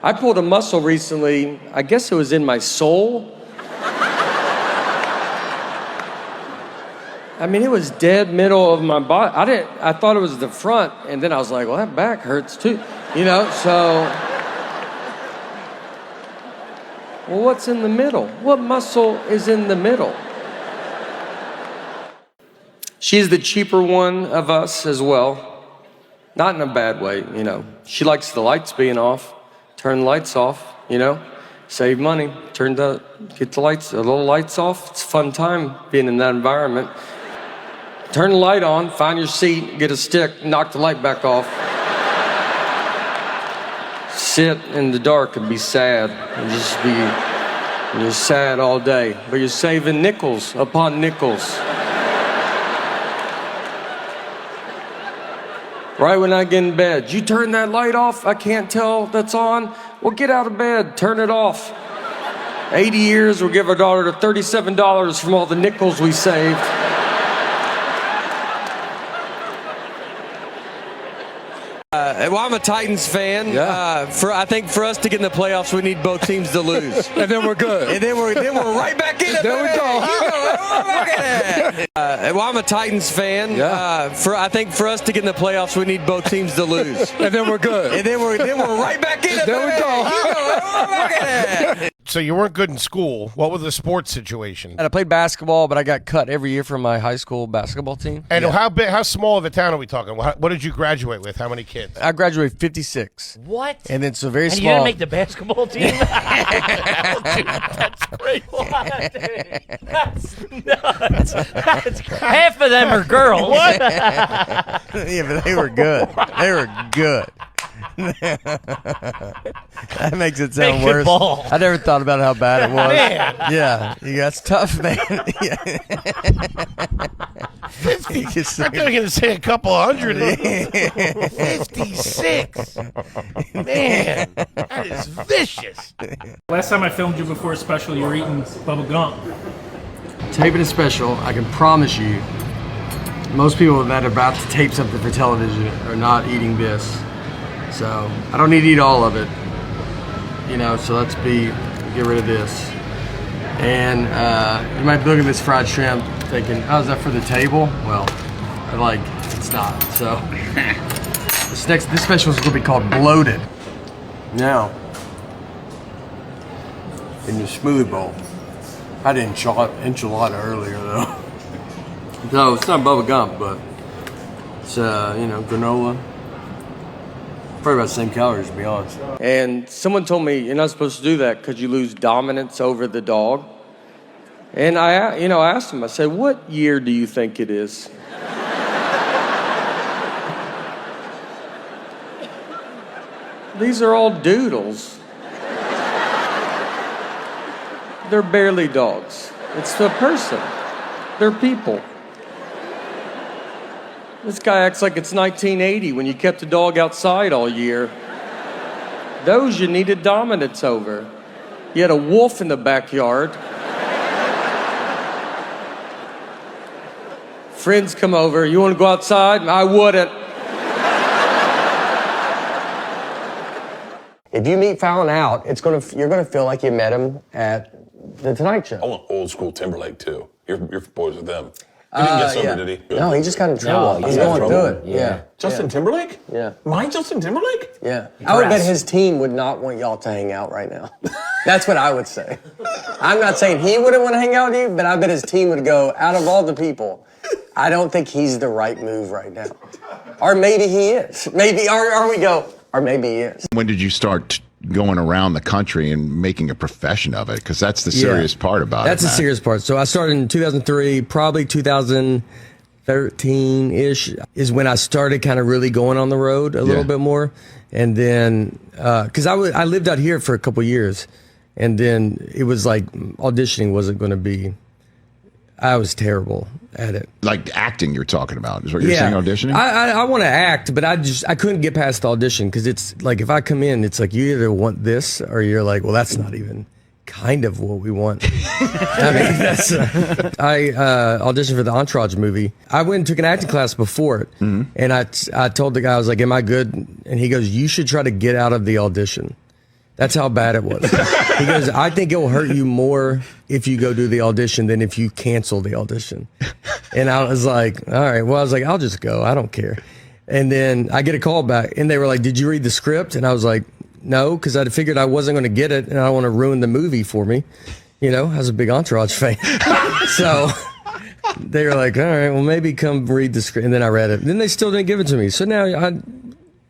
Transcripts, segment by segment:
I pulled a muscle recently. I guess it was in my soul. I mean, it was dead middle of my body. I thought it was the front, and then I was like, well, that back hurts too. You know, so. Well, what's in the middle? What muscle is in the middle? She's the cheaper one of us as well. Not in a bad way, you know. She likes the lights being off. Turn the lights off, you know. Save money. Get the little lights off. It's a fun time being in that environment. Turn the light on, find your seat, get a stick, knock the light back off. Sit in the dark and be sad. And you're sad all day. But you're saving nickels upon nickels. Right when I get in bed, you turn that light off? I can't tell that's on. Well, get out of bed, turn it off. 80 years, we'll give our daughter $37 from all the nickels we saved. Well, I'm a Titans fan. Yeah. I think for us to get in the playoffs, we need both teams to lose. And then we're good. And then we're right back in it. There we go. Well, I'm a Titans fan. Yeah. I think for us to get in the playoffs, we need both teams to lose. And then we're good. And then we're right back in it. There we go. So you weren't good in school. What was the sports situation? And I played basketball, but I got cut every year from my high school basketball team. And how small of a town are we talking? What did you graduate with? How many kids? I graduated 56. What? And it's a very and small. you didn't make the basketball team? Dude, that's great. That's nuts. Half of them are girls. What? Yeah, but they were good. They were good. That makes it sound worse. Ball. I never thought about how bad it was. Man. Yeah, that's tough, man. Yeah. I thought you were going to say a couple hundred. 56. Man, that is vicious. Last time I filmed you before a special, you were eating Bubba Gump. Taping a special, I can promise you, most people that are about to tape something for television are not eating this. So I don't need to eat all of it, you know, so get rid of this. And you might be looking at this fried shrimp thinking, oh, is that for the table? Well, it's not. So this special is going to be called Bloated. Now, in your smoothie bowl, I had enchilada earlier though. So it's not Bubba Gump, but it's, granola. Probably about the same calories, to be honest. And someone told me you're not supposed to do that because you lose dominance over the dog. And I asked him, I said, what year do you think it is? These are all doodles. They're barely dogs. It's the person. They're people. This guy acts like it's 1980 when you kept the dog outside all year. Those you needed dominance over. You had a wolf in the backyard. Friends come over, you want to go outside? I wouldn't. If you meet Fallon out, you're gonna feel like you met him at the Tonight Show. I want old school Timberlake too. You're boys with them. He didn't get sober, did he? Good. No, he just got in trouble. He's going through it. Yeah. Justin Timberlake? Yeah. My Justin Timberlake? Yeah. I would bet his team would not want y'all to hang out right now. That's what I would say. I'm not saying he wouldn't want to hang out with you, but I bet his team would go, out of all the people, I don't think he's the right move right now. Or maybe he is. Maybe, or maybe he is. When did you start going around the country and making a profession of it? Because that's the serious part about it. That's the serious part. So I started in 2003, probably 2013-ish is when I started kind of really going on the road a little bit more. And then, because I lived out here for a couple years, and then it was like auditioning wasn't going to be, I was terrible at it. Like acting you're talking about is what you're saying, auditioning? I want to act, but I couldn't get past the audition because it's like if I come in, it's like you either want this or you're like, well, that's not even kind of what we want. I mean, I auditioned for the Entourage movie. I went and took an acting class before it, and I told the guy, I was like, am I good? And he goes, you should try to get out of the audition. That's how bad it was. He goes, I think it will hurt you more if you go do the audition than if you cancel the audition. And I was like, all right. Well, I was like, I'll just go. I don't care. And then I get a call back, and they were like, did you read the script? And I was like, no, because I figured I wasn't going to get it, and I don't want to ruin the movie for me. You know, I was a big Entourage fan. So they were like, all right, well, maybe come read the script. And then I read it. And then they still didn't give it to me. So now I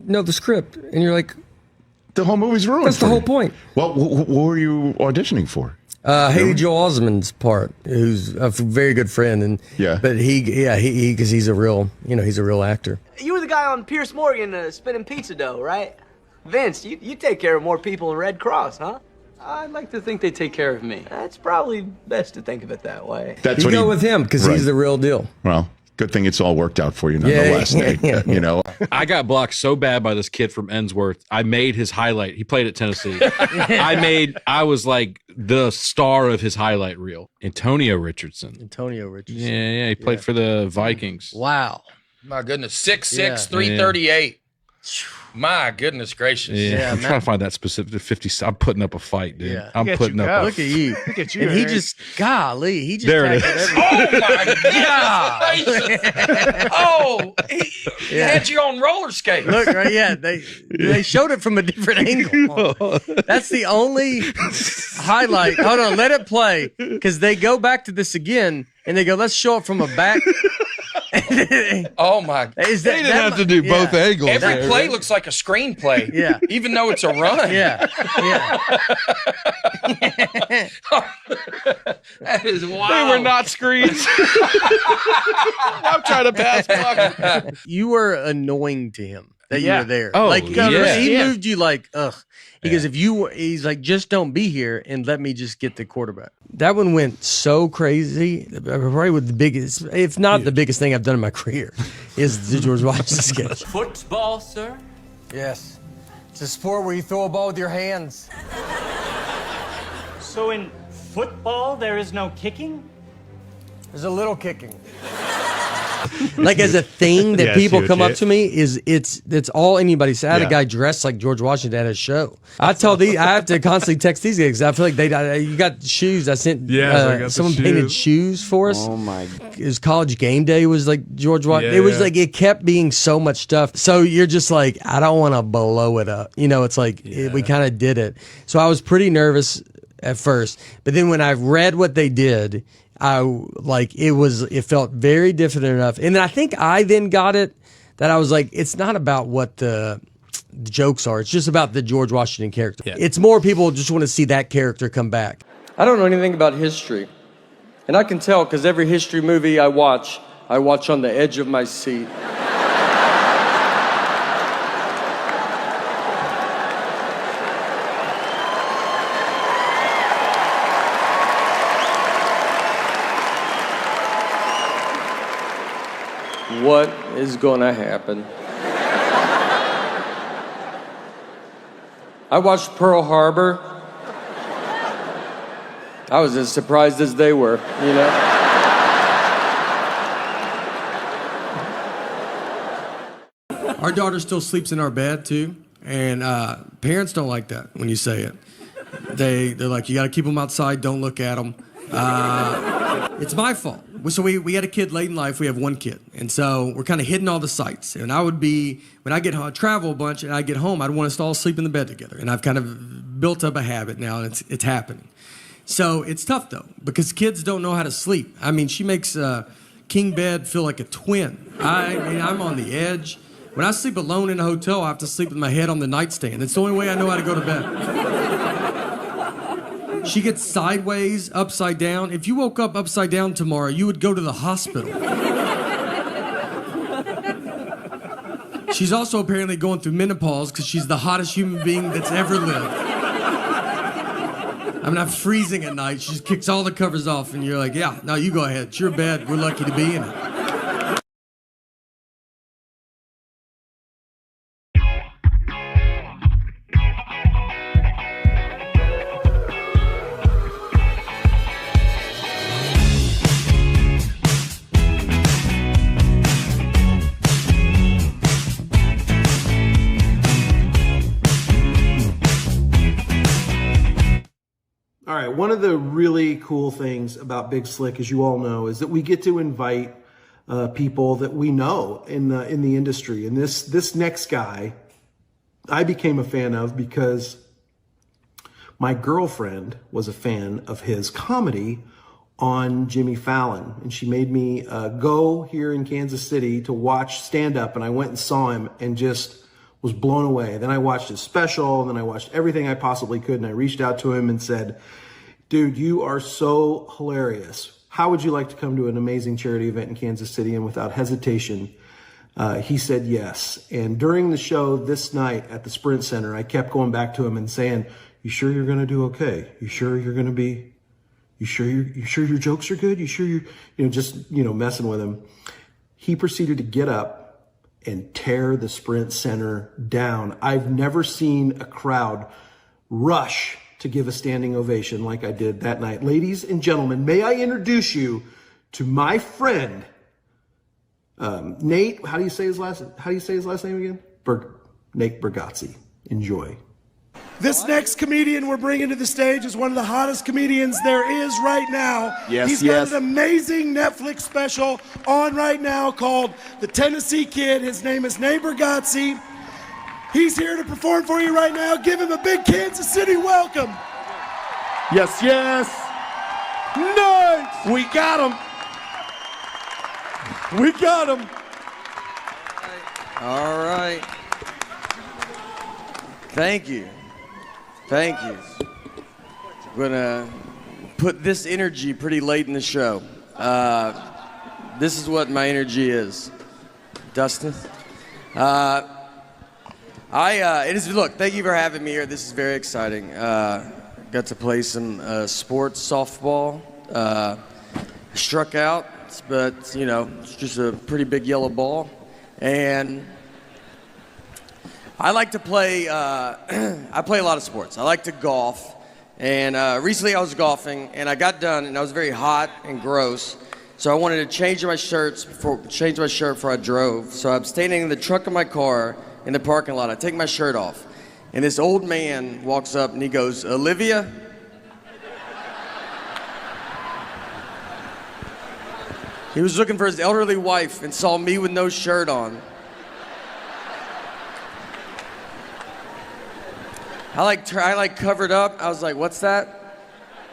know the script. And you're like, The whole movie's ruined. that's the for whole you. point. Well, what were you auditioning for? Haley Joel Osment's part, who's a very good friend, and Yeah. but because he's a real, he's a real actor. You were the guy on Pierce Morgan spinning pizza dough, right? Vince, you take care of more people in Red Cross, huh? I'd like to think they take care of me. It's probably best to think of it that way. That's You what go he- with him because Right. he's the real deal. Well, good thing it's all worked out for you nonetheless. Nate. You know, I got blocked so bad by this kid from Ensworth. I made his highlight. He played at Tennessee. I was like the star of his highlight reel. Antonio Richardson. Antonio Richardson. Yeah. He played for the Vikings. Wow. My goodness, 6'6", Yeah. 338. My goodness gracious. Yeah, I'm trying to find that specific 50. I'm putting up a fight, dude. Yeah. I'm putting up. Look at you. Look at you. And he Harry. just, golly, he just There it tackled is. everything. Oh my God! Oh, he had you on roller skates. Look, right? Yeah, they showed it from a different angle. That's the only highlight. Hold on, let it play because they go back to this again and they go, let's show it from a back. Oh my! Is They didn't have to do both angles. Every there, play right? looks like a screenplay. Yeah. Even though it's a run. Yeah, yeah. That is wild. They were not screens. I'm trying to pass block. You were annoying to him that you Yeah. were there. Oh, like yeah. he Yeah. moved you like, ugh. He goes, he's like, just don't be here and let me just get the quarterback. That one went so crazy. Probably with the biggest, if not the biggest thing I've done in my career, is the George Washington sketch. Football, sir? Yes. It's a sport where you throw a ball with your hands. So in football, there is no kicking? There's a little kicking. Like as a thing that Yeah, people see what come you- up to me it's all anybody says. I had a Yeah. guy dressed like George Washington at a show. I have to constantly text these guys. I feel like you got shoes. I sent Yes, I got the someone painted shoes. shoes for us. Oh my. His college game day was like George Washington. Yeah, It was yeah. like it kept being so much stuff. So you're just like, I don't want to blow it up. It's like we kind of did it. So I was pretty nervous at first, but then when I read what they did, it felt very different enough. And I think I then got it that I was like, it's not about what the jokes are. It's just about the George Washington character. Yeah. It's more people just want to see that character come back. I don't know anything about history. And I can tell because every history movie I watch on the edge of my seat. What is gonna happen? I watched Pearl Harbor. I was as surprised as they were, Our daughter still sleeps in our bed too, and parents don't like that when you say it. They're like, you gotta keep them outside, don't look at them. It's my fault. So we had a kid late in life. We have one kid, and so we're kind of hitting all the sites. And I would be when I get home, travel a bunch, and I get home, I'd want us to all sleep in the bed together. And I've kind of built up a habit now, and it's happening. So it's tough though because kids don't know how to sleep. I mean, she makes king bed feel like a twin. I'm on the edge. When I sleep alone in a hotel, I have to sleep with my head on the nightstand. It's the only way I know how to go to bed. She gets sideways, upside down. If you woke up upside down tomorrow, you would go to the hospital. She's also apparently going through menopause because she's the hottest human being that's ever lived. I mean, I'm freezing at night. She just kicks all the covers off, and you're like, yeah, no, you go ahead. It's your bed. We're lucky to be in it. All right, one of the really cool things about Big Slick, as you all know, is that we get to invite people that we know in the industry. And this next guy, I became a fan of because my girlfriend was a fan of his comedy on Jimmy Fallon, and she made me go here in Kansas City to watch stand-up, and I went and saw him and just was blown away. Then I watched his special, and then I watched everything I possibly could, and I reached out to him and said, dude, you are so hilarious. How would you like to come to an amazing charity event in Kansas City? And without hesitation, he said yes. And during the show this night at the Sprint Center, I kept going back to him and saying, you sure you're going to do okay? You sure you're going to be, you sure your jokes are good? You sure just messing with him. He proceeded to get up and tear the Sprint Center down. I've never seen a crowd rush to give a standing ovation like I did that night. Ladies and gentlemen, may I introduce you to my friend, Nate. How do you say his last name again? Nate Bargatze. Enjoy. This next comedian we're bringing to the stage is one of the hottest comedians there is right now. Yes, He's got an amazing Netflix special on right now called The Tennessee Kid. His name is Nate Bargatze. He's here to perform for you right now. Give him a big Kansas City welcome. Yes, yes. Nice. We got him. We got him. All right. Thank you. Thank you. I'm going to put this energy pretty late in the show. This is what my energy is. Dustin? Look, thank you for having me here. This is very exciting. Got to play some sports, softball. Struck out, but, it's just a pretty big yellow ball. And I like to play, I play a lot of sports. I like to golf. And recently I was golfing, and I got done, and I was very hot and gross. So I wanted to change my shirt before I drove. So I'm standing in the trunk of my car in the parking lot. I take my shirt off, and this old man walks up, and he goes, Olivia? He was looking for his elderly wife and saw me with no shirt on. I covered up. I was like, what's that?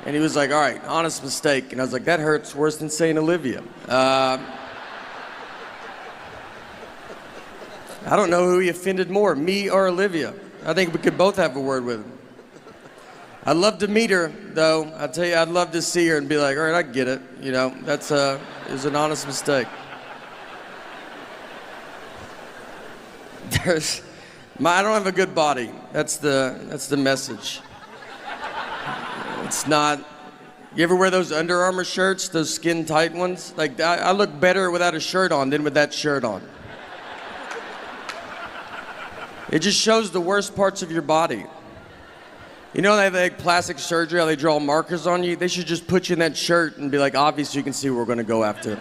And he was like, all right, honest mistake. And I was like, that hurts worse than saying Olivia. I don't know who he offended more, me or Olivia. I think we could both have a word with him. I'd love to meet her, though. I tell you, I'd love to see her and be like, all right, I get it. It was an honest mistake. I don't have a good body. That's the message. It's not. You ever wear those Under Armour shirts, those skin tight ones? Like, I look better without a shirt on than with that shirt on. It just shows the worst parts of your body. You know, they have like plastic surgery, how they draw markers on you? They should just put you in that shirt and be like, obviously you can see what we're gonna go after.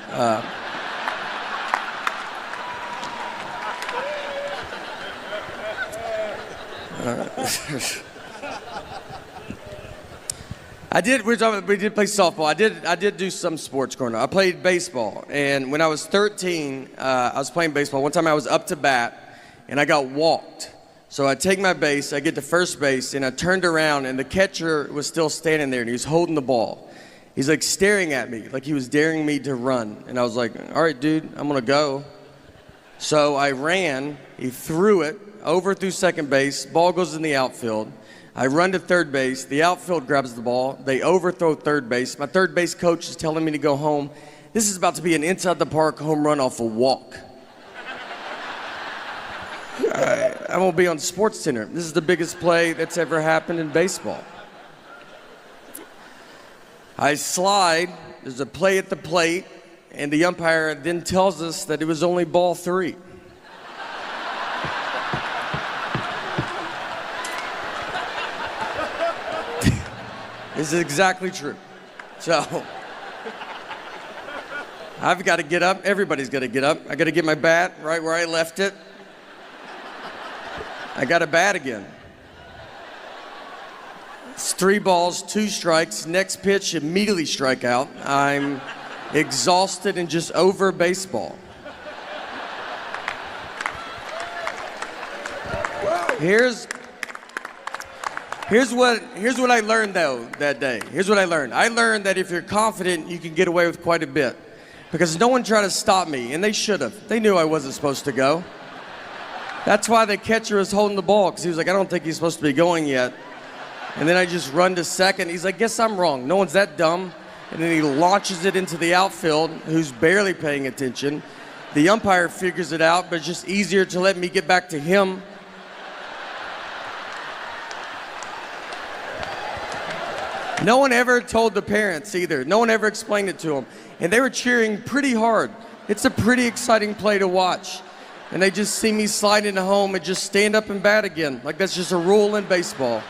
We did play softball. I did do some sports growing up. I played baseball, and when I was 13, I was playing baseball. One time I was up to bat, and I got walked. So I take my base, I get to first base, and I turned around, and the catcher was still standing there, and he was holding the ball. He's like staring at me, like he was daring me to run. And I was like, all right, dude, I'm gonna go. So I ran, he threw it, over through second base, ball goes in the outfield. I run to third base, the outfield grabs the ball, they overthrow third base. My third base coach is telling me to go home. This is about to be an inside the park home run off a walk. I won't be on SportsCenter. This is the biggest play that's ever happened in baseball. I slide, there's a play at the plate, and the umpire then tells us that it was only ball 3. This is exactly true. So, I've got to get up. Everybody's got to get up. I got to get my bat right where I left it. I got a bat again. It's 3 balls, 2 strikes. Next pitch, immediately strike out. I'm exhausted and just over baseball. Here's what I learned though that day. Here's what I learned. I learned that if you're confident, you can get away with quite a bit. Because no one tried to stop me, and they should have. They knew I wasn't supposed to go. That's why the catcher was holding the ball, because he was like, I don't think he's supposed to be going yet. And then I just run to second. He's like, guess I'm wrong. No one's that dumb. And then he launches it into the outfield, who's barely paying attention. The umpire figures it out, but it's just easier to let me get back to him. No one ever told the parents either. No one ever explained it to them. And they were cheering pretty hard. It's a pretty exciting play to watch. And they just see me slide into home and just stand up and bat again. Like that's just a rule in baseball.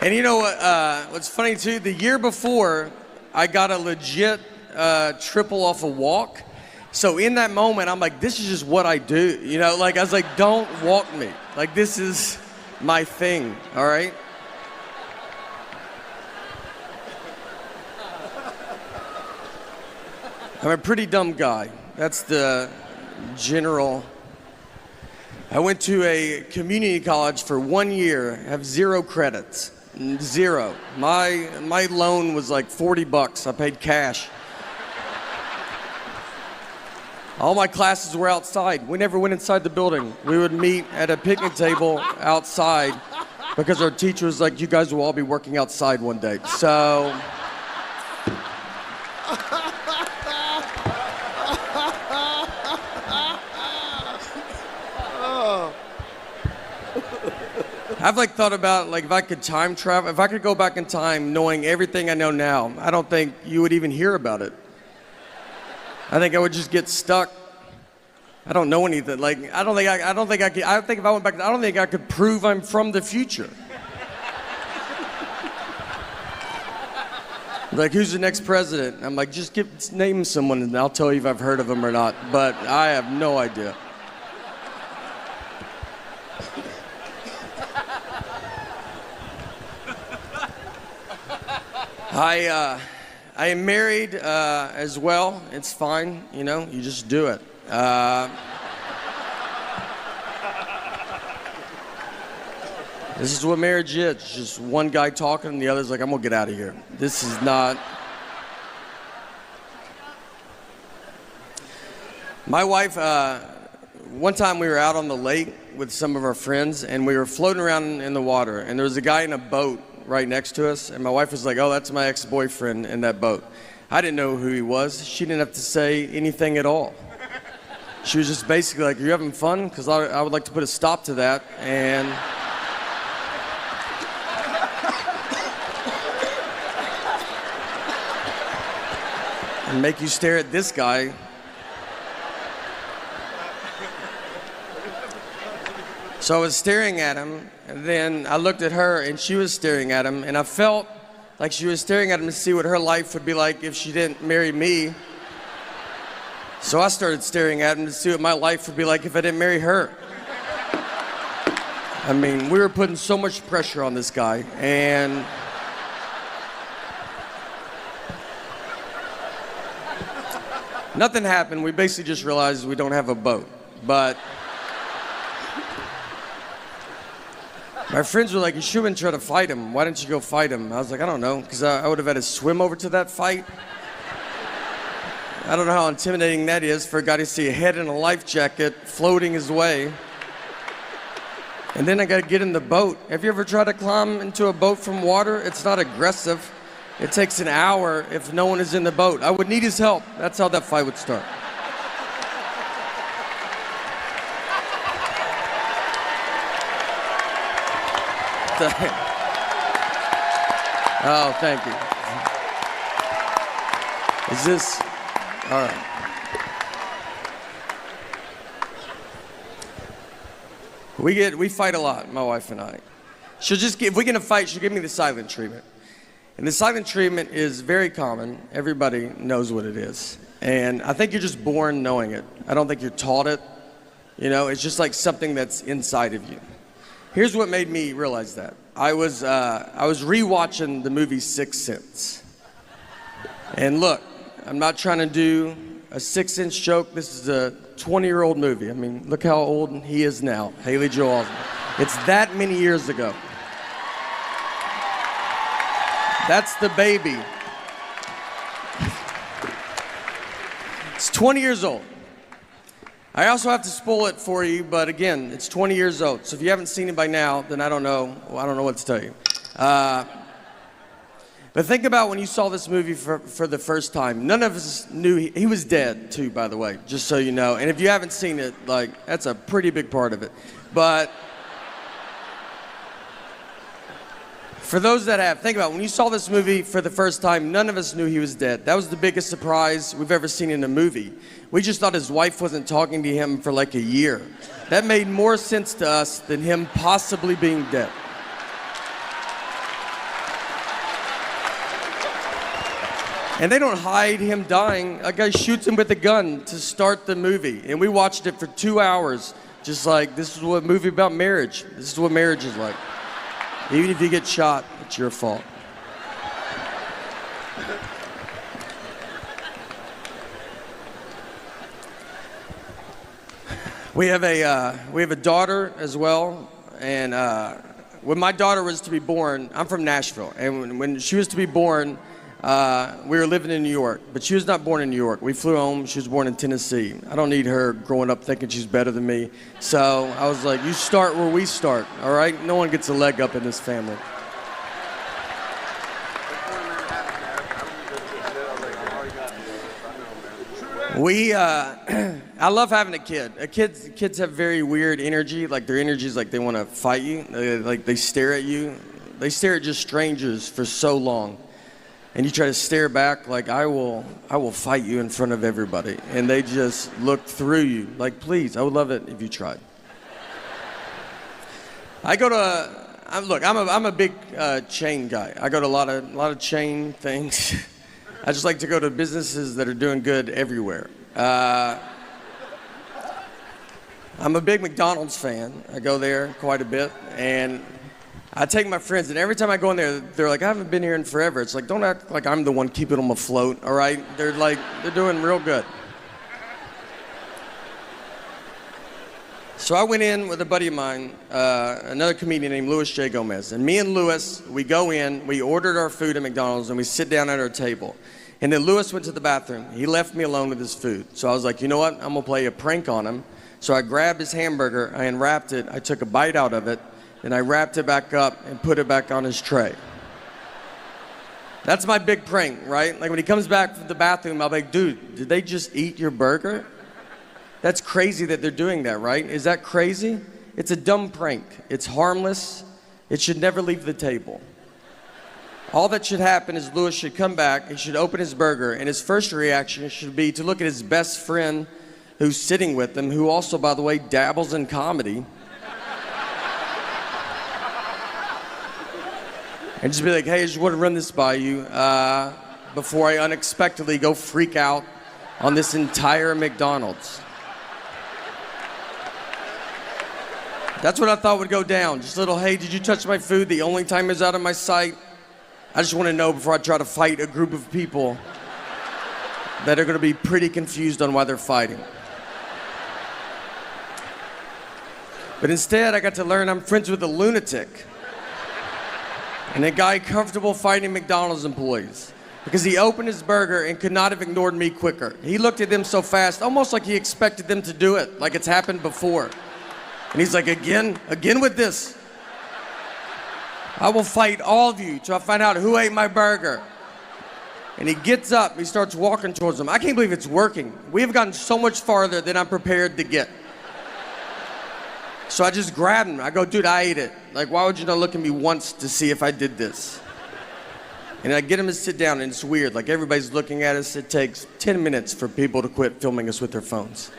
And you know what? What's funny too? The year before, I got a legit triple off a walk. So in that moment, I'm like, this is just what I do. You know, like I was like, don't walk me. Like this is my thing. All right. I'm a pretty dumb guy. That's the general. I went to a community college for 1 year, have 0 credits, 0. My loan was like $40. I paid cash. All my classes were outside. We never went inside the building. We would meet at a picnic table outside because our teacher was like, you guys will all be working outside one day. So. I've like thought about like if I could time travel, if I could go back in time knowing everything I know now, I don't think you would even hear about it. I think I would just get stuck. I don't know anything. Like I don't think I could. I think if I went back, I don't think I could prove I'm from the future. Like who's the next president? I'm like just name someone and I'll tell you if I've heard of them or not. But I have no idea. I am married as well. It's fine, you know, you just do it. This is what marriage is. It's just one guy talking and the other's like, I'm gonna get out of here. This is not. My wife, one time we were out on the lake with some of our friends and we were floating around in the water and there was a guy in a boat right next to us, and my wife was like, oh, that's my ex-boyfriend in that boat. I didn't know who he was. She didn't have to say anything at all. She was just basically like, are you having fun? Because I would like to put a stop to that, and make you stare at this guy. So I was staring at him, and then I looked at her, and she was staring at him, and I felt like she was staring at him to see what her life would be like if she didn't marry me. So I started staring at him to see what my life would be like if I didn't marry her. I mean, we were putting so much pressure on this guy, and nothing happened. We basically just realized we don't have a boat, but my friends were like, you shouldn't try to fight him. Why didn't you go fight him? I was like, I don't know, because I would have had to swim over to that fight. I don't know how intimidating that is for a guy to see a head in a life jacket floating his way. And then I got to get in the boat. Have you ever tried to climb into a boat from water? It's not aggressive. It takes an hour if no one is in the boat. I would need his help. That's how that fight would start. Oh, thank you. Is this all right? We fight a lot, my wife and I. If we're gonna fight, she'll give me the silent treatment. And the silent treatment is very common. Everybody knows what it is. And I think you're just born knowing it. I don't think you're taught it. You know, it's just like something that's inside of you. Here's what made me realize that. I was rewatching the movie Sixth Sense. And look, I'm not trying to do a 6-inch joke. This is a 20-year-old movie. I mean, look how old he is now, Haley Joel Osment. It's that many years ago. That's the baby. It's 20 years old. I also have to spoil it for you, but again, it's 20 years old. So if you haven't seen it by now, then I don't know. Well, I don't know what to tell you. But think about when you saw this movie for the first time. None of us knew he was dead, too, by the way, just so you know. And if you haven't seen it, like, that's a pretty big part of it. But for those that have, think about when you saw this movie for the first time, none of us knew he was dead. That was the biggest surprise we've ever seen in a movie. We just thought his wife wasn't talking to him for like a year. That made more sense to us than him possibly being dead. And they don't hide him dying. A guy shoots him with a gun to start the movie. And we watched it for 2 hours, just like, this is what a movie about marriage. This is what marriage is like. Even if you get shot, it's your fault. We have a daughter as well, and when my daughter was to be born, I'm from Nashville, and when she was to be born, we were living in New York, but she was not born in New York. We flew home. She was born in Tennessee. I don't need her growing up thinking she's better than me. So I was like, you start where we start, all right? No one gets a leg up in this family. I love having a kid. Kids have very weird energy. Like their energy is like they want to fight you. They stare at you. They stare at just strangers for so long. And you try to stare back like, I will fight you in front of everybody. And they just look through you. Like, please, I would love it if you tried. I'm a big chain guy. I go to a lot of chain things. I just like to go to businesses that are doing good everywhere. I'm a big McDonald's fan. I go there quite a bit. And I take my friends, and every time I go in there, they're like, I haven't been here in forever. It's like, don't act like I'm the one keeping them afloat, all right? They're doing real good. So I went in with a buddy of mine, another comedian named Louis J. Gomez. And me and Louis, we go in, we ordered our food at McDonald's, and we sit down at our table. And then Louis went to the bathroom. He left me alone with his food. So I was like, you know what? I'm going to play a prank on him. So I grabbed his hamburger, I unwrapped it, I took a bite out of it, and I wrapped it back up and put it back on his tray. That's my big prank, right? Like when he comes back from the bathroom, I'll be like, dude, did they just eat your burger? That's crazy that they're doing that, right? Is that crazy? It's a dumb prank. It's harmless. It should never leave the table. All that should happen is Louis should come back, he should open his burger, and his first reaction should be to look at his best friend who's sitting with him, who also, by the way, dabbles in comedy. And just be like, hey, I just want to run this by you before I unexpectedly go freak out on this entire McDonald's. That's what I thought would go down. Just a little, hey, did you touch my food the only time it's out of my sight? I just want to know before I try to fight a group of people that are going to be pretty confused on why they're fighting. But instead, I got to learn I'm friends with a lunatic and a guy comfortable fighting McDonald's employees because he opened his burger and could not have ignored me quicker. He looked at them so fast, almost like he expected them to do it, like it's happened before. And he's like, again with this. I will fight all of you till I find out who ate my burger. And he gets up, he starts walking towards them. I can't believe it's working. We have gotten so much farther than I'm prepared to get. So I just grabbed him. I go, dude, I ate it. Like, why would you not look at me once to see if I did this? And I get him to sit down, and it's weird. Like, everybody's looking at us. It takes 10 minutes for people to quit filming us with their phones.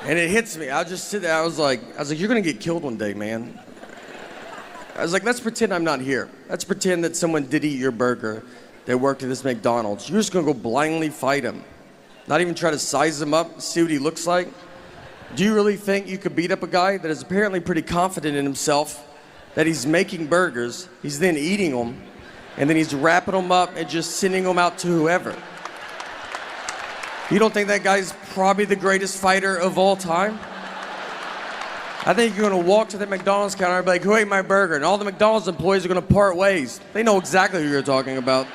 And it hits me. I'll just sit there. I was like, you're gonna get killed one day, man. I was like, let's pretend I'm not here. Let's pretend that someone did eat your burger that worked at this McDonald's. You're just gonna go blindly fight him. not even try to size him up, see what he looks like? Do you really think you could beat up a guy that is apparently pretty confident in himself, that he's making burgers, he's then eating them, and then he's wrapping them up and just sending them out to whoever? You don't think that guy's probably the greatest fighter of all time? I think you're gonna walk to the McDonald's counter and be like, who ate my burger? And all the McDonald's employees are gonna part ways. They know exactly who you're talking about.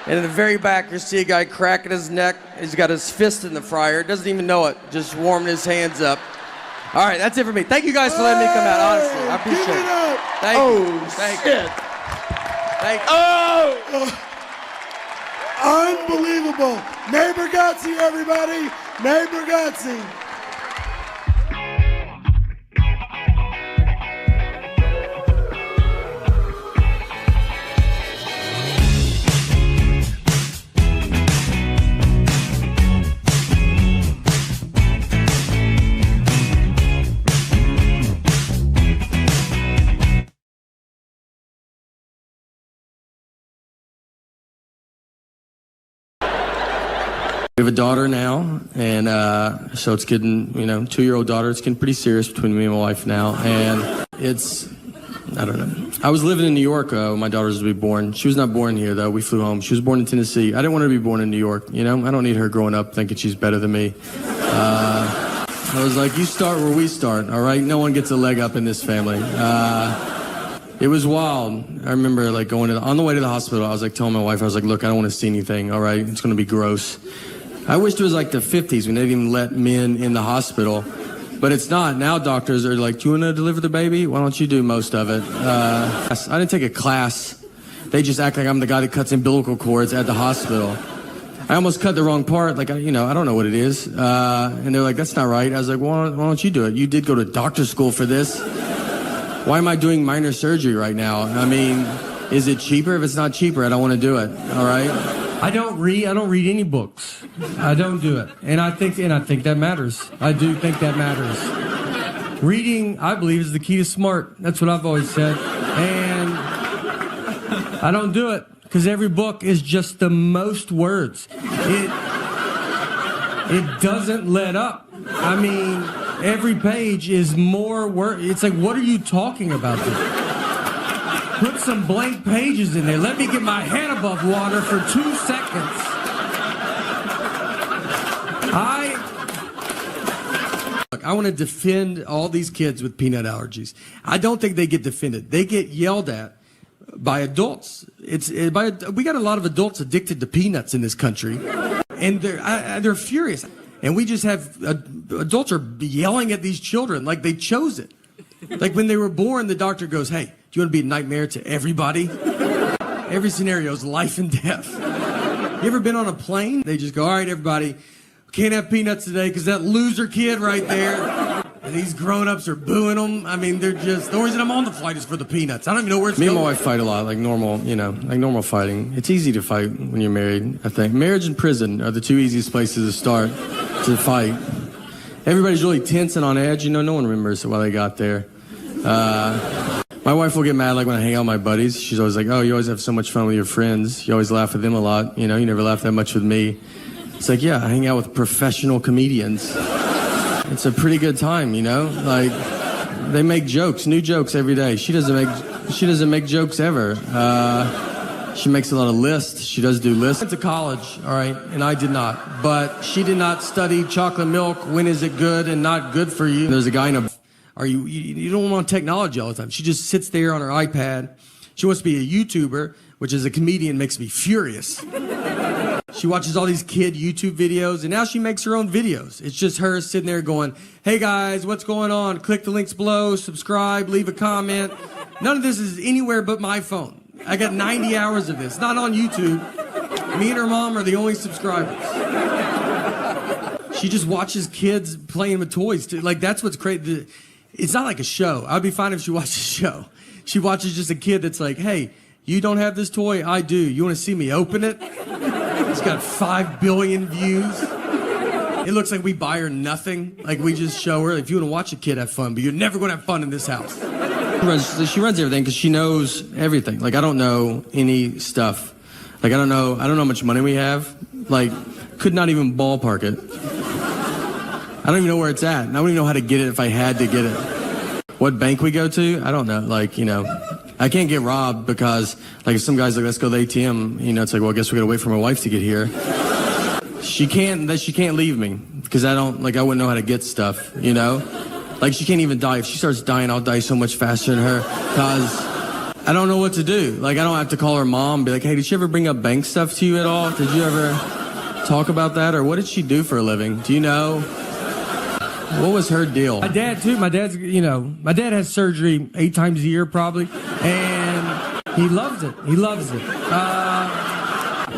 And in the very back, you see a guy cracking his neck. He's got his fist in the fryer, doesn't even know it, just warming his hands up. All right, that's it for me. Thank you guys for letting me come out, honestly. I appreciate it. Thank you. Thank you. Thank you. Unbelievable. Neighbor Bargatze, everybody. Neighbor Bargatze. We have a daughter now, and so it's getting, 2-year-old daughter. It's getting pretty serious between me and my wife now, and it's, I don't know. I was living in New York when my daughter was to be born. She was not born here, though. We flew home. She was born in Tennessee. I didn't want her to be born in New York, I don't need her growing up thinking she's better than me. I was like, you start where we start, all right? No one gets a leg up in this family. It was wild. I remember on the way to the hospital, I was telling my wife, I was like, look, I don't want to see anything, all right? It's going to be gross. I wished it was like the 50s when they didn't even let men in the hospital, but it's not. Now doctors are like, do you want to deliver the baby? Why don't you do most of it? I didn't take a class. They just act like I'm the guy that cuts umbilical cords at the hospital. I almost cut the wrong part. I don't know what it is. And they're like, that's not right. I was like, why don't you do it? You did go to doctor school for this. Why am I doing minor surgery right now? I mean, is it cheaper? If it's not cheaper, I don't want to do it. All right? I don't read any books. I don't do it. And I think that matters. I do think that matters. Reading, I believe, is the key to smart. That's what I've always said. And I don't do it because every book is just the most words. It doesn't let up. I mean, every page is more words. It's like, what are you talking about there? Put some blank pages in there. Let me get my head above water for 2 seconds. I want to defend all these kids with peanut allergies. I don't think they get defended. They get yelled at by adults. We got a lot of adults addicted to peanuts in this country, and they're furious. And we just have adults are yelling at these children like they chose it. Like when they were born, the doctor goes, hey, do you want to be a nightmare to everybody? Every scenario is life and death. You ever been on a plane? They just go, all right, everybody, we can't have peanuts today because that loser kid right there. And these grown-ups are booing them. I mean, they're just, the reason I'm on the flight is for the peanuts. I don't even know where it's going. Me and my wife fight a lot, like normal fighting. It's easy to fight when you're married, I think. Marriage and prison are the two easiest places to start to fight. Everybody's really tense and on edge. No one remembers why they got there. My wife will get mad when I hang out with my buddies. She's always like, oh, you always have so much fun with your friends. You always laugh with them a lot. You never laugh that much with me. It's like, yeah, I hang out with professional comedians. It's a pretty good time, they make jokes, new jokes every day. She doesn't make jokes ever. She makes a lot of lists. She does do lists. I went to college, all right, and I did not. But she did not study chocolate milk. When is it good and not good for you? There's a guy you don't want technology all the time. She just sits there on her iPad. She wants to be a YouTuber, which as a comedian makes me furious. She watches all these kid YouTube videos, and now she makes her own videos. It's just her sitting there going, hey guys, what's going on? Click the links below, subscribe, leave a comment. None of this is anywhere but my phone. I got 90 hours of this, not on YouTube. Me and her mom are the only subscribers. She just watches kids playing with toys, too. That's what's crazy. It's not like a show. I'd be fine if she watched a show. She watches just a kid that's like, hey, you don't have this toy? I do. You want to see me open it? It's got 5 billion views. It looks like we buy her nothing. We just show her, if you want to watch a kid have fun, but you're never going to have fun in this house. She runs everything because she knows everything. I don't know any stuff. I don't know how much money we have. could not even ballpark it. I don't even know where it's at. And I don't even know how to get it if I had to get it. What bank we go to? I don't know. Like, you know, I can't get robbed because, like, if some guy's like, let's go to the ATM, you know, it's like, well, I guess we gotta wait for my wife to get here. She can't leave me because I wouldn't know how to get stuff, you know? Like, she can't even die. If she starts dying, I'll die so much faster than her because I don't know what to do. Like, I don't have to call her mom and be like, hey, did she ever bring up bank stuff to you at all? Did you ever talk about that? Or what did she do for a living? Do you know? What was her deal? My dad, too. My dad has surgery 8 times a year, probably. And he loves it. He loves it.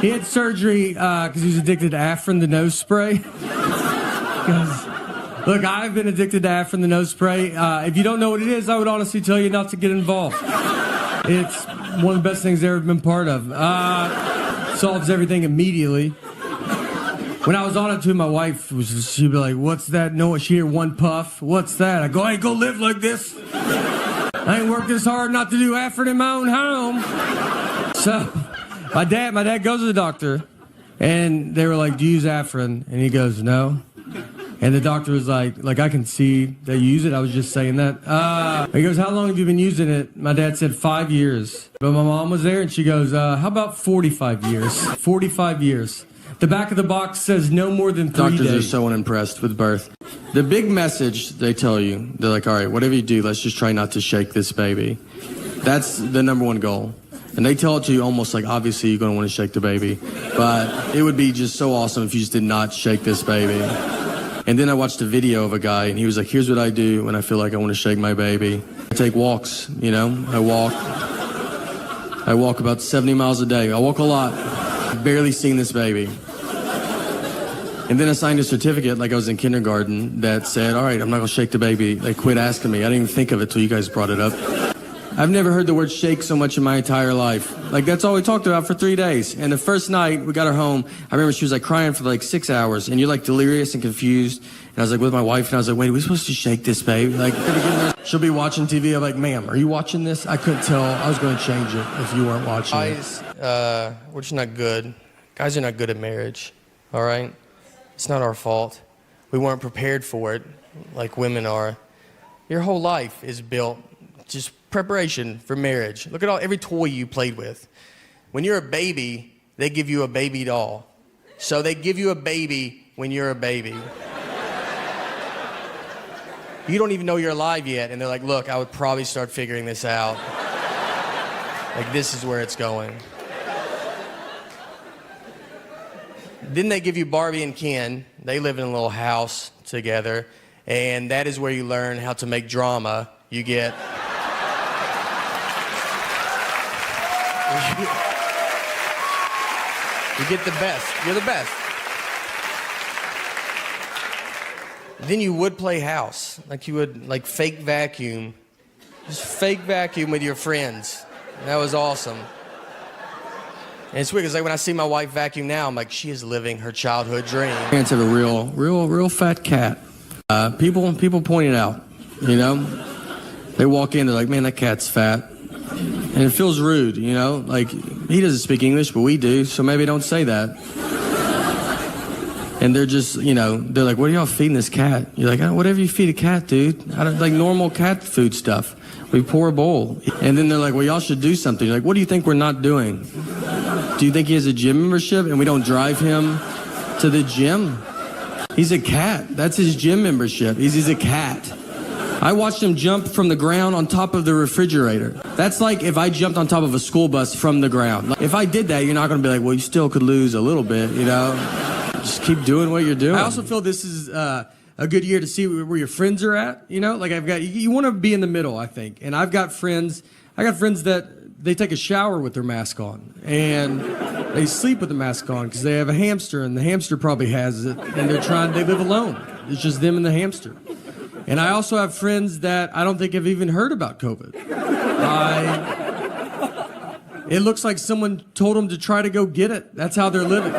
He had surgery because he was addicted to Afrin, the nose spray. Look, I've been addicted to Afrin, the nose spray. If you don't know what it is, I would honestly tell you not to get involved. It's one of the best things I've ever been part of. Solves everything immediately. When I was on it too, my wife she'd be like, what's that? No, she'd hear one puff. What's that? I go, I ain't gonna live like this. I ain't worked this hard not to do Afrin in my own home. So my dad goes to the doctor and they were like, do you use Afrin? And he goes, no. And the doctor was like, I can see that you use it. I was just saying that. He goes, how long have you been using it? My dad said 5 years. But my mom was there and she goes, how about 45 years? 45 years. The back of the box says no more than 3 days. Doctors are so unimpressed with birth. The big message they tell you, they're like, all right, whatever you do, let's just try not to shake this baby. That's the number one goal. And they tell it to you almost like, obviously, you're going to want to shake the baby. But it would be just so awesome if you just did not shake this baby. And then I watched a video of a guy, and he was like, here's what I do when I feel like I want to shake my baby. I take walks, you know. I walk about 70 miles a day. I walk a lot. I've barely seen this baby. And then I signed a certificate like I was in kindergarten that said, all right, I'm not going to shake the baby. They quit asking me. I didn't even think of it till you guys brought it up. I've never heard the word shake so much in my entire life. Like, that's all we talked about for 3 days. And the first night we got her home, I remember she was like crying for like 6 hours, and you're like delirious and confused. And I was like with my wife, and I was like, wait, are we supposed to shake this baby? Like, she'll be watching TV. I'm like, ma'am, are you watching this? I couldn't tell. I was going to change it if you weren't watching Guys, we're just not good. Guys are not good at marriage, all right? It's not our fault. We weren't prepared for it like women are. Your whole life is built just preparation for marriage. Look at every toy you played with. When you're a baby, they give you a baby doll. So they give you a baby when you're a baby. You don't even know you're alive yet, and they're like, look, I would probably start figuring this out. Like, this is where it's going. Then they give you Barbie and Ken. They live in a little house together, and that is where you learn how to make drama. You get... You get the best. You're the best. Then you would play house. Like you would, like, fake vacuum. Just fake vacuum with your friends. That was awesome. And it's weird, because like when I see my wife vacuum now, I'm like, she is living her childhood dream. Parents have a real fat cat. People point it out, you know? They walk in, they're like, man, that cat's fat. And it feels rude, you know? Like, he doesn't speak English, but we do, so maybe don't say that. And they're just, you know, they're like, what are y'all feeding this cat? You're like, oh, whatever you feed a cat, dude. I don't, like normal cat food stuff. We pour a bowl. And then they're like, well, y'all should do something. You're like, what do you think we're not doing? Do you think he has a gym membership and we don't drive him to the gym? He's a cat. That's his gym membership. He's a cat. I watched him jump from the ground on top of the refrigerator. That's like if I jumped on top of a school bus from the ground. Like, if I did that, you're not going to be like, well, you still could lose a little bit, you know? Just keep doing what you're doing. I also feel this is a good year to see where your friends are at. You know, like you want to be in the middle, I think. And I got friends that they take a shower with their mask on, and they sleep with the mask on because they have a hamster, and the hamster probably has it, and they live alone. It's just them and the hamster. And I also have friends that I don't think have even heard about COVID. It looks like someone told them to try to go get it. That's how they're living.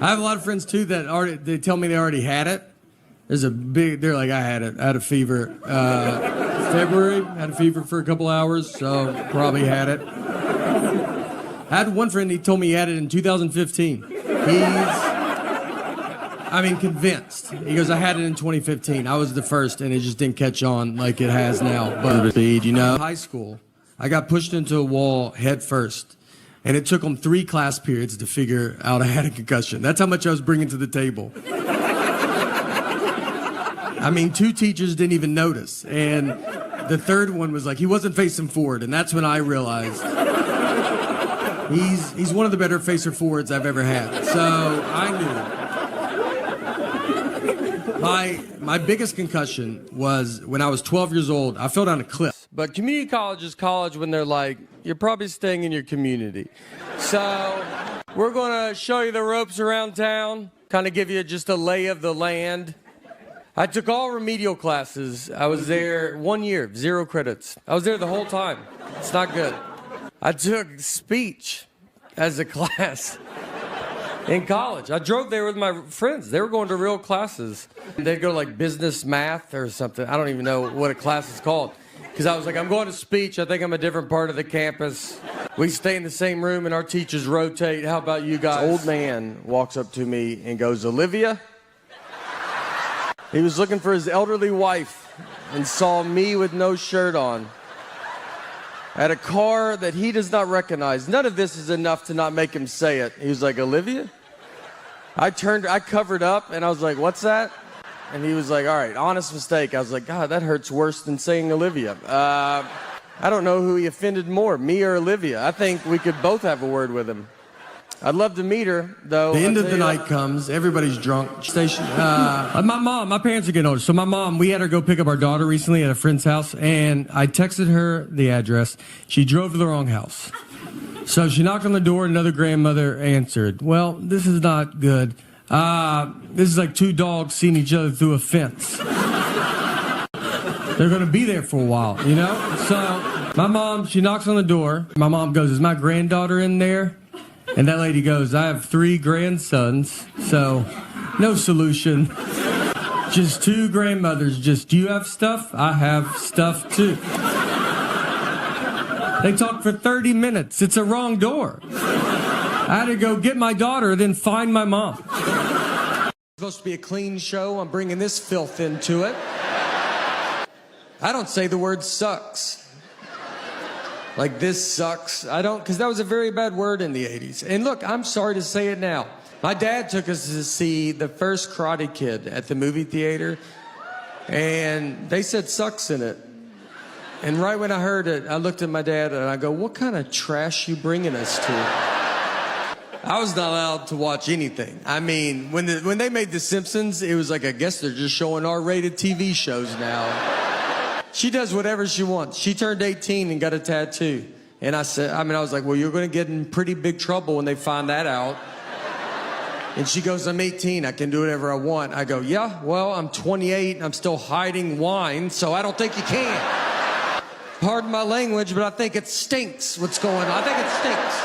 I have a lot of friends too that they tell me they already had it. They're like, I had it. I had a fever. February, had a fever for a couple hours, so probably had it. I had one friend, he told me he had it in 2015. Convinced. He goes, I had it in 2015. I was the first, and it just didn't catch on like it has now. But, high school, I got pushed into a wall head first, and it took them 3 class periods to figure out I had a concussion. That's how much I was bringing to the table. 2 teachers didn't even notice, and the third one was like, he wasn't facing forward, and that's when I realized he's one of the better facer forwards I've ever had. So I knew. My biggest concussion was when I was 12 years old. I fell down a cliff. But community college is college when they're like, you're probably staying in your community. So we're going to show you the ropes around town, kind of give you just a lay of the land. I took all remedial classes. I was there 1 year, 0 credits. I was there the whole time. It's not good. I took speech as a class in college. I drove there with my friends. They were going to real classes. They'd go like business math or something. I don't even know what a class is called. Because I was like, I'm going to speech. I think I'm a different part of the campus. We stay in the same room and our teachers rotate. How about you guys? This old man walks up to me and goes, Olivia? He was looking for his elderly wife and saw me with no shirt on at a car that he does not recognize. None of this is enough to not make him say it. He was like, Olivia? I covered up, and I was like, what's that? And he was like, all right, honest mistake. I was like, God, that hurts worse than saying Olivia. I don't know who he offended more, me or Olivia. I think we could both have a word with him. I'd love to meet her, though. The end of the night comes. Everybody's drunk. Station. My parents are getting older. So my mom, we had her go pick up our daughter recently at a friend's house, and I texted her the address. She drove to the wrong house. So she knocked on the door. Another grandmother answered. Well, this is not good. This is like 2 dogs seeing each other through a fence. They're going to be there for a while, you know? So my mom, she knocks on the door. My mom goes, is my granddaughter in there? And that lady goes, I have 3 grandsons, so no solution. Just 2 grandmothers. Just, do you have stuff? I have stuff too. They talked for 30 minutes. It's a wrong door. I had to go get my daughter, then find my mom. It's supposed to be a clean show. I'm bringing this filth into it. I don't say the word sucks. Like, this sucks. I don't, because that was a very bad word in the 80s. And look, I'm sorry to say it now. My dad took us to see the first Karate Kid at the movie theater, and they said sucks in it. And right when I heard it, I looked at my dad and I go, what kind of trash you bringing us to? I was not allowed to watch anything. I mean, when they made The Simpsons, it was like, I guess they're just showing R-rated TV shows now. She does whatever she wants. She turned 18 and got a tattoo. And I was like, well, you're going to get in pretty big trouble when they find that out. And she goes, I'm 18. I can do whatever I want. I go, yeah, well, I'm 28 and I'm still hiding wine, so I don't think you can. Pardon my language, but I think it stinks what's going on. I think it stinks.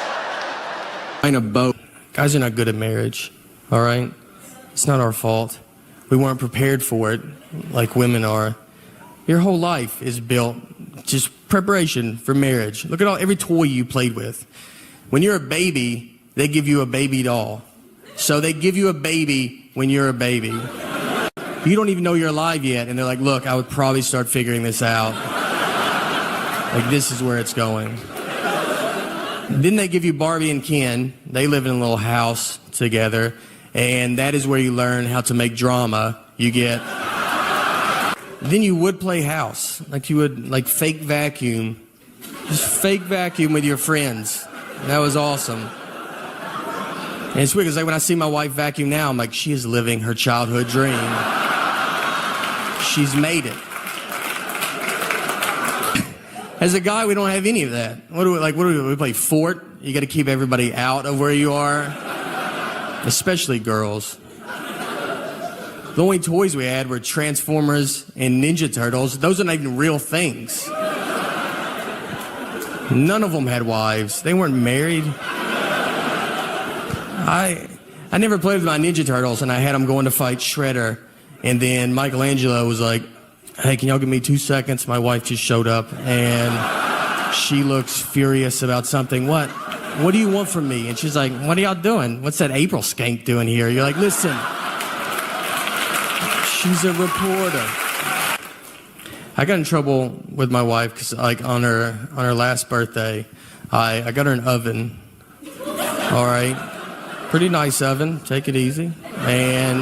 In a boat. Guys are not good at marriage, all right? It's not our fault. We weren't prepared for it like women are. Your whole life is built just preparation for marriage. Look at every toy you played with. When you're a baby, they give you a baby doll. So they give you a baby when you're a baby. You don't even know you're alive yet, and they're like, look, I would probably start figuring this out. Like, this is where it's going. Then they give you Barbie and Ken. They live in a little house together, and that is where you learn how to make drama. Then you would play house. Like, you would, like, fake vacuum. Just fake vacuum with your friends. And that was awesome. And it's weird, because like when I see my wife vacuum now, I'm like, she is living her childhood dream. She's made it. As a guy, we don't have any of that. What do we play Fort? You got to keep everybody out of where you are, especially girls. The only toys we had were Transformers and Ninja Turtles. Those are not even real things. None of them had wives. They weren't married. I never played with my Ninja Turtles, and I had them going to fight Shredder. And then Michelangelo was like, hey, can y'all give me 2 seconds? My wife just showed up, and she looks furious about something. What? what do you want from me? And she's like, what are y'all doing? What's that April skank doing here? You're like, listen, she's a reporter. I got in trouble with my wife because, like, on her last birthday, I got her an oven. All right, pretty nice oven. Take it easy. And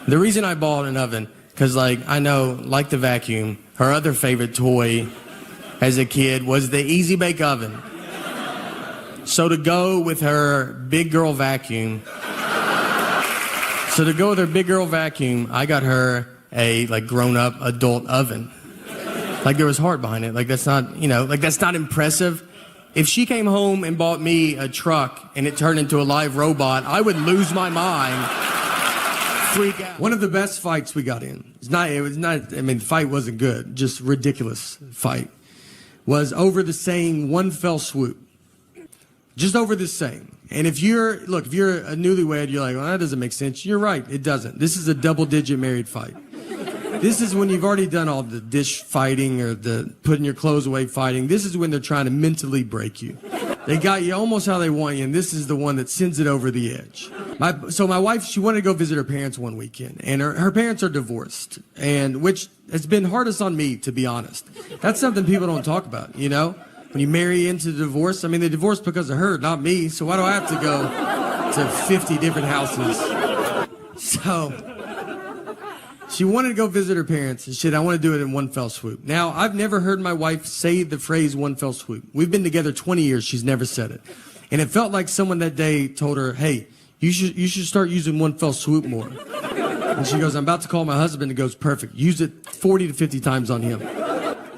the reason I bought an oven, because, like, I know, like the vacuum, her other favorite toy as a kid was the Easy Bake Oven. So to go with her big girl vacuum, I got her a, like, grown-up adult oven. Like, there was heart behind it. Like, that's not, you know, like, that's not impressive. If she came home and bought me a truck and it turned into a live robot, I would lose my mind. Freak out. One of the best fights we got in, the fight wasn't good, just ridiculous fight, was over the saying one fell swoop. Just over this saying. And if you're a newlywed, you're like, well, that doesn't make sense. You're right, it doesn't. This is a double-digit married fight. This is when you've already done all the dish fighting or the putting your clothes away fighting. This is when they're trying to mentally break you. They got you almost how they want you, and this is the one that sends it over the edge. So my wife, she wanted to go visit her parents one weekend, and her parents are divorced, and which has been hardest on me, to be honest. That's something people don't talk about, you know? When you marry into the divorce, I mean, they divorced because of her, not me, so why do I have to go to 50 different houses? So she wanted to go visit her parents, and shit, I want to do it in one fell swoop. Now, I've never heard my wife say the phrase one fell swoop. We've been together 20 years, she's never said it. And it felt like someone that day told her, hey, you should start using one fell swoop more. And she goes, I'm about to call my husband, and goes, perfect, use it 40 to 50 times on him.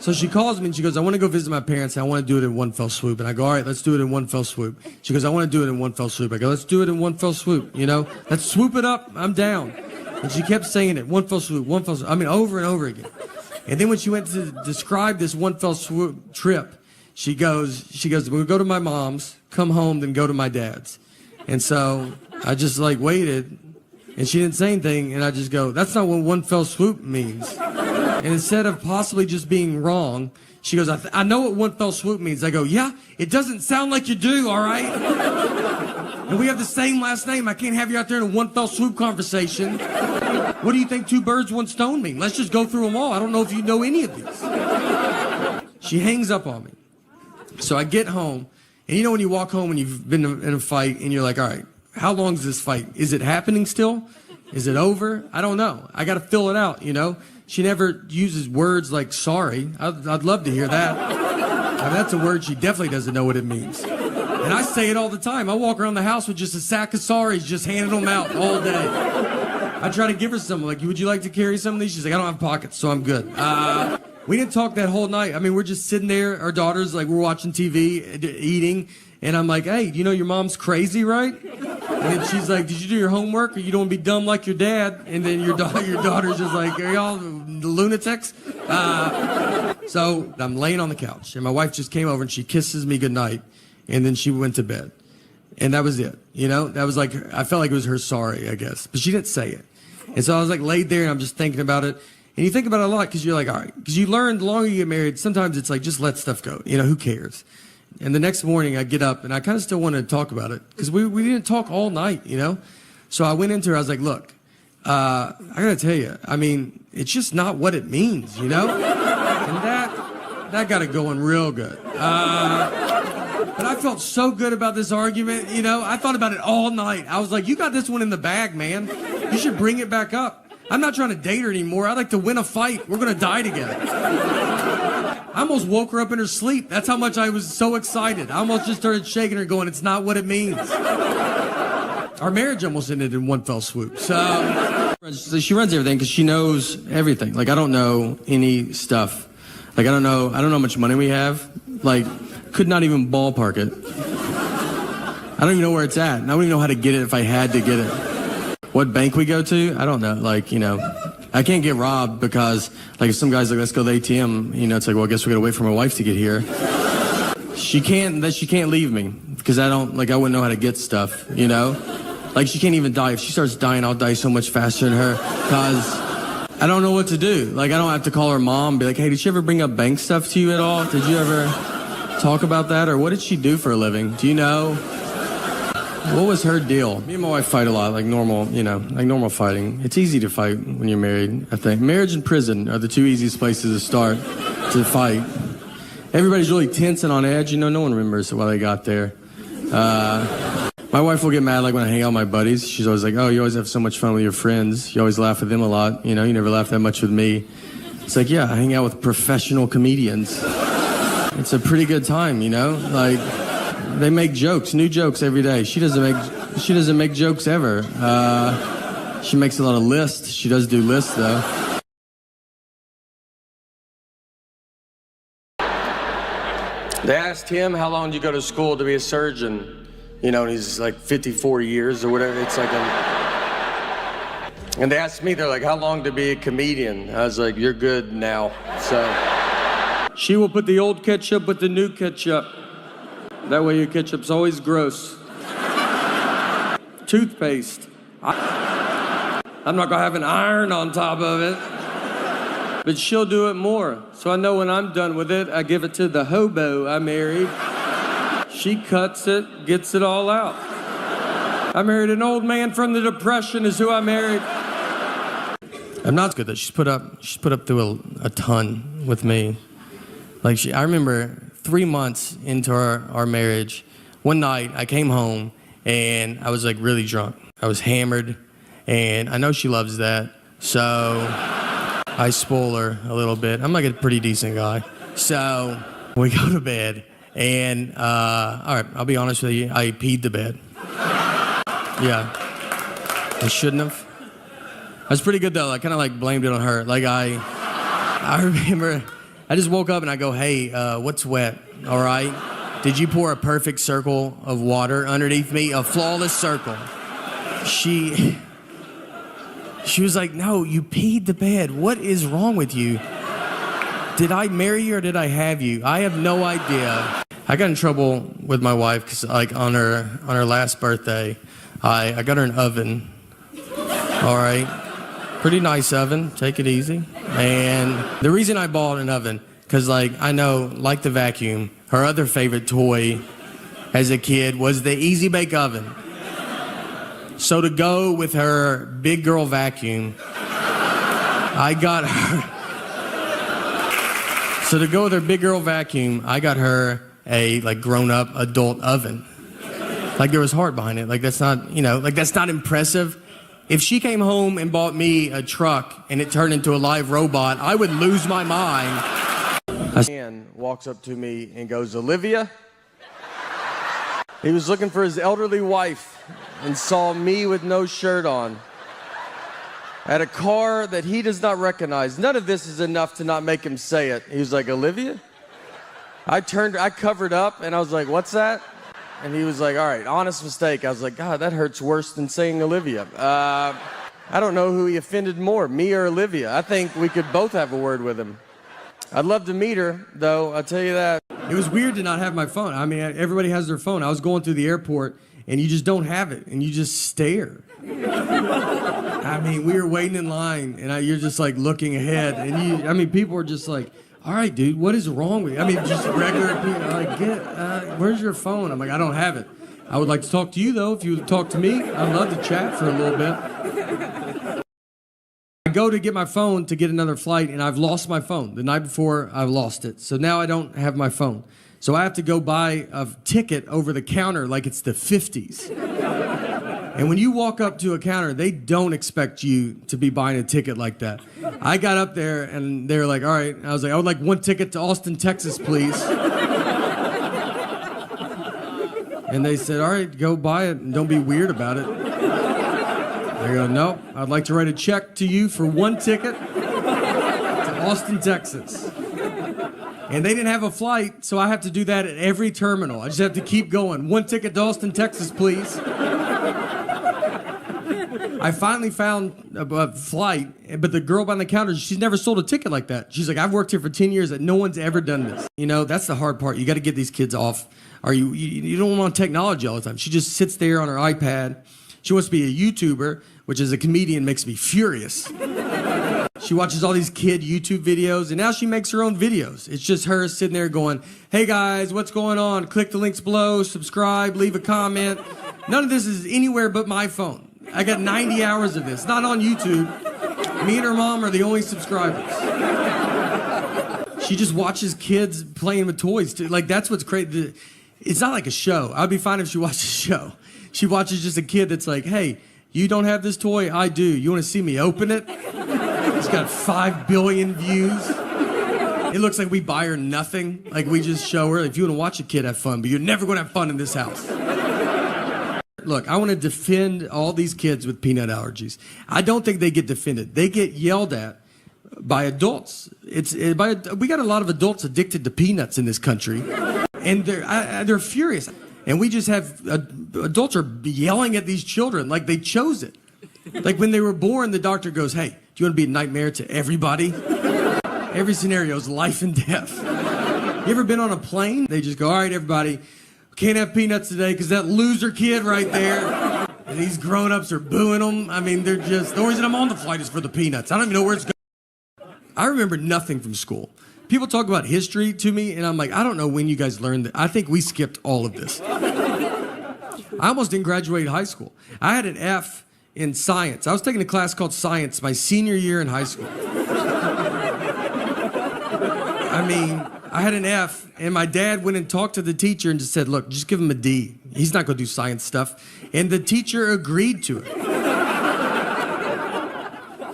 So she calls me and she goes, I want to go visit my parents and I want to do it in one fell swoop. And I go, all right, let's do it in one fell swoop. She goes, I want to do it in one fell swoop. I go, let's do it in one fell swoop. You know, let's swoop it up. I'm down. And she kept saying it, one fell swoop, one fell swoop. I mean, over and over again. And then when she went to describe this one fell swoop trip, she goes, we'll go to my mom's, come home, then go to my dad's. And so I just like waited and she didn't say anything. And I just go, that's not what one fell swoop means. And instead of possibly just being wrong, she goes, I know what one fell swoop means. I go, yeah, it doesn't sound like you do, all right? And we have the same last name. I can't have you out there in a one fell swoop conversation. What do you think two birds, one stone mean? Let's just go through them all. I don't know if you know any of these. She hangs up on me. So I get home, and you know when you walk home and you've been in a fight, and you're like, all right, how long is this fight? Is it happening still? Is it over? I don't know. I got to fill it out, you know? She never uses words like sorry. I'd love to hear that. I mean, that's a word she definitely doesn't know what it means. And I say it all the time. I walk around the house with just a sack of sorries, just handing them out all day. I try to give her some, like, would you like to carry some of these? She's like, I don't have pockets, so I'm good. We didn't talk that whole night. I mean, we're just sitting there, our daughters, like, we're watching TV, eating, and I'm like, hey, you know your mom's crazy, right? And then she's like, did you do your homework, or you don't want to be dumb like your dad? And then your daughter's just like, are y'all lunatics? So I'm laying on the couch, and my wife just came over, and she kisses me goodnight, and then she went to bed. And that was it, you know? That was like, I felt like it was her sorry, I guess. But she didn't say it. And so I was like laid there, and I'm just thinking about it. And you think about it a lot, because you're like, all right. Because you learn, the longer you get married, sometimes it's like, just let stuff go. You know, who cares? And the next morning I get up and I kind of still wanted to talk about it because we didn't talk all night, you know? So I went into her, I was like, look, I got to tell you, I mean, it's just not what it means, you know? And that got it going real good. But I felt so good about this argument, you know? I thought about it all night. I was like, you got this one in the bag, man. You should bring it back up. I'm not trying to date her anymore. I'd like to win a fight. We're going to die together. I almost woke her up in her sleep. That's how much I was so excited. I almost just started shaking her going, it's not what it means. Our marriage almost ended in one fell swoop. So she runs everything because she knows everything. Like, I don't know any stuff. Like, I don't know how much money we have. Like, could not even ballpark it. I don't even know where it's at. And I don't even know how to get it if I had to get it. What bank we go to? I don't know. Like, you know, I can't get robbed because, like, if some guy's like, let's go to the ATM, you know, it's like, well, I guess we gotta wait for my wife to get here. She can't leave me because I wouldn't know how to get stuff, you know? Like, she can't even die. If she starts dying, I'll die so much faster than her because I don't know what to do. Like, I don't have to call her mom and be like, hey, did she ever bring up bank stuff to you at all? Did you ever talk about that, or what did she do for a living? Do you know? What was her deal? Me and my wife fight a lot, like normal, like normal fighting. It's easy to fight when you're married, I think. Marriage and prison are the two easiest places to start to fight. Everybody's really tense and on edge. No one remembers why they got there. My wife will get mad like when I hang out with my buddies. She's always like, oh, you always have so much fun with your friends. You always laugh with them a lot. You never laugh that much with me. It's like, yeah, I hang out with professional comedians. It's a pretty good time, Like, they make jokes, new jokes every day. She doesn't make jokes ever. She makes a lot of lists. She does do lists, though. They asked him, how long did you go to school to be a surgeon? And he's like 54 years or whatever. It's like and they asked me, they're like, how long to be a comedian? I was like, you're good now. So she will put the old ketchup with the new ketchup. That way your ketchup's always gross. Toothpaste. I'm not gonna have an iron on top of it. But she'll do it more. So I know when I'm done with it, I give it to the hobo I married. She cuts it, gets it all out. I married an old man from the Depression is who I married. I'm not good that she's put up through a ton with me. Like I remember 3 months into our marriage, one night I came home and I was like really drunk. I was hammered and I know she loves that. So I spoil her a little bit. I'm like a pretty decent guy. So we go to bed and, all right, I'll be honest with you, I peed the bed. Yeah, I shouldn't have. I was pretty good though. I kind of like blamed it on her. Like I remember, I just woke up and I go, hey, what's wet? All right. Did you pour a perfect circle of water underneath me? A flawless circle. She was like, no, you peed the bed. What is wrong with you? Did I marry you or did I have you? I have no idea. I got in trouble with my wife because like on her last birthday, I got her an oven. All right. Pretty nice oven, take it easy. And the reason I bought an oven, because like I know, like the vacuum, her other favorite toy as a kid was the Easy Bake Oven. So to go with her big girl vacuum, I got her. So to go with her big girl vacuum, I got her a like grown-up adult oven. Like there was heart behind it. Like that's not, like that's not impressive. If she came home and bought me a truck and it turned into a live robot, I would lose my mind. A man walks up to me and goes, Olivia? He was looking for his elderly wife and saw me with no shirt on at a car that he does not recognize. None of this is enough to not make him say it. He was like, Olivia? I covered up and I was like, what's that? And he was like, all right, honest mistake. I was like, God, that hurts worse than saying Olivia. I don't know who he offended more, me or Olivia. I think we could both have a word with him. I'd love to meet her, though, I'll tell you that. It was weird to not have my phone. I mean, everybody has their phone. I was going through the airport, and you just don't have it, and you just stare. I mean, we were waiting in line, and you're just, like, looking ahead, and people are just like, all right, dude, what is wrong with you? I mean, just regular people are like, where's your phone? I'm like, I don't have it. I would like to talk to you, though, if you would talk to me. I'd love to chat for a little bit. I go to get my phone to get another flight, and I've lost my phone. The night before, I lost it. So now I don't have my phone. So I have to go buy a ticket over the counter like it's the 50s. And when you walk up to a counter, they don't expect you to be buying a ticket like that. I got up there, and they were like, all right. I was like, I would like one ticket to Austin, Texas, please. And they said, all right, go buy it, and don't be weird about it. I go, no, I'd like to write a check to you for one ticket to Austin, Texas. And they didn't have a flight, so I have to do that at every terminal. I just have to keep going. One ticket to Austin, Texas, please. I finally found a flight, but the girl behind the counter, she's never sold a ticket like that. She's like, I've worked here for 10 years and no one's ever done this. That's the hard part. You got to get these kids off. Or you don't want technology all the time. She just sits there on her iPad. She wants to be a YouTuber, which as a comedian makes me furious. She watches all these kid YouTube videos, and now she makes her own videos. It's just her sitting there going, hey guys, what's going on? Click the links below, subscribe, leave a comment. None of this is anywhere but my phone. I got 90 hours of this, not on YouTube. Me and her mom are the only subscribers. She just watches kids playing with toys, too. Like, that's what's crazy. It's not like a show. I'd be fine if she watched a show. She watches just a kid that's like, hey, you don't have this toy? I do. You want to see me open it? It's got 5 billion views. It looks like we buy her nothing. Like, we just show her, if you want to watch a kid have fun, but you're never going to have fun in this house. Look, I want to defend all these kids with peanut allergies. I don't think they get defended. They get yelled at by adults. We got a lot of adults addicted to peanuts in this country, and they're furious. And we just have adults are yelling at these children like they chose it. Like when they were born, the doctor goes, hey, do you want to be a nightmare to everybody? Every scenario is life and death. You ever been on a plane? They just go, all right, everybody, can't have peanuts today because that loser kid right there. And these grown-ups are booing them. I mean, they're just, the only reason I'm on the flight is for the peanuts. I don't even know where it's going. I remember nothing from school. People talk about history to me, and I'm like, I don't know when you guys learned that. I think we skipped all of this. I almost didn't graduate high school. I had an F in science. I was taking a class called science my senior year in high school. I mean, I had an F, and my dad went and talked to the teacher and just said, look, just give him a D. He's not going to do science stuff. And the teacher agreed to it.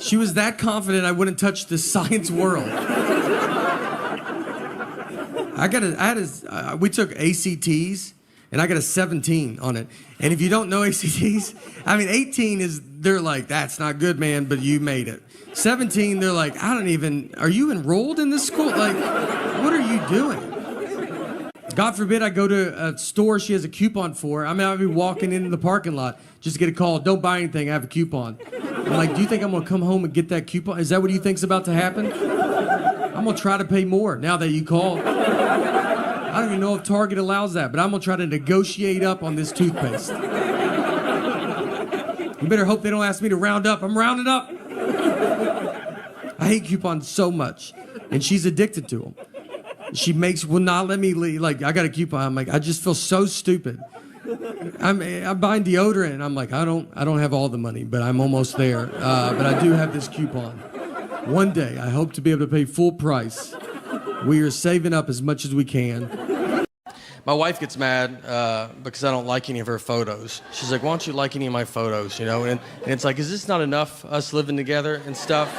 She was that confident I wouldn't touch the science world. We took ACTs, and I got a 17 on it. And if you don't know ACTs, I mean, 18 they're like, that's not good, man, but you made it. 17, they're like, are you enrolled in this school? Like, what are you doing? God forbid I go to a store she has a coupon for. I mean, I'll be walking into the parking lot just to get a call. Don't buy anything, I have a coupon. I'm like, do you think I'm gonna come home and get that coupon? Is that what you think's about to happen? I'm gonna try to pay more now that you called. I don't even know if Target allows that, but I'm gonna try to negotiate up on this toothpaste. You better hope they don't ask me to round up. I'm rounding up. I hate coupons so much, and she's addicted to them. She will not let me leave. Like, I got a coupon. I'm like, I just feel so stupid. I'm buying deodorant, and I'm like, I don't have all the money, but I'm almost there. But I do have this coupon. One day, I hope to be able to pay full price. We are saving up as much as we can. My wife gets mad because I don't like any of her photos. She's like, why don't you like any of my photos, you know? And it's like, is this not enough, us living together and stuff?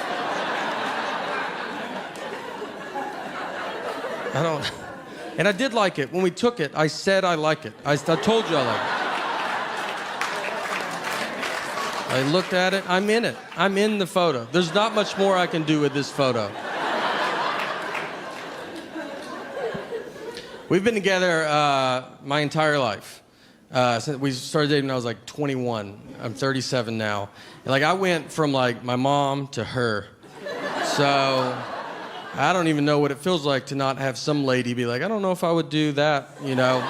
And I did like it. When we took it, I said I like it. I told you I like it. I looked at it. I'm in it. I'm in the photo. There's not much more I can do with this photo. We've been together my entire life. Since we started dating when I was like 21. I'm 37 now. And like I went from like my mom to her. So I don't even know what it feels like to not have some lady be like, I don't know if I would do that, you know.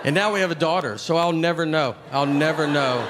And now we have a daughter, so I'll never know. I'll never know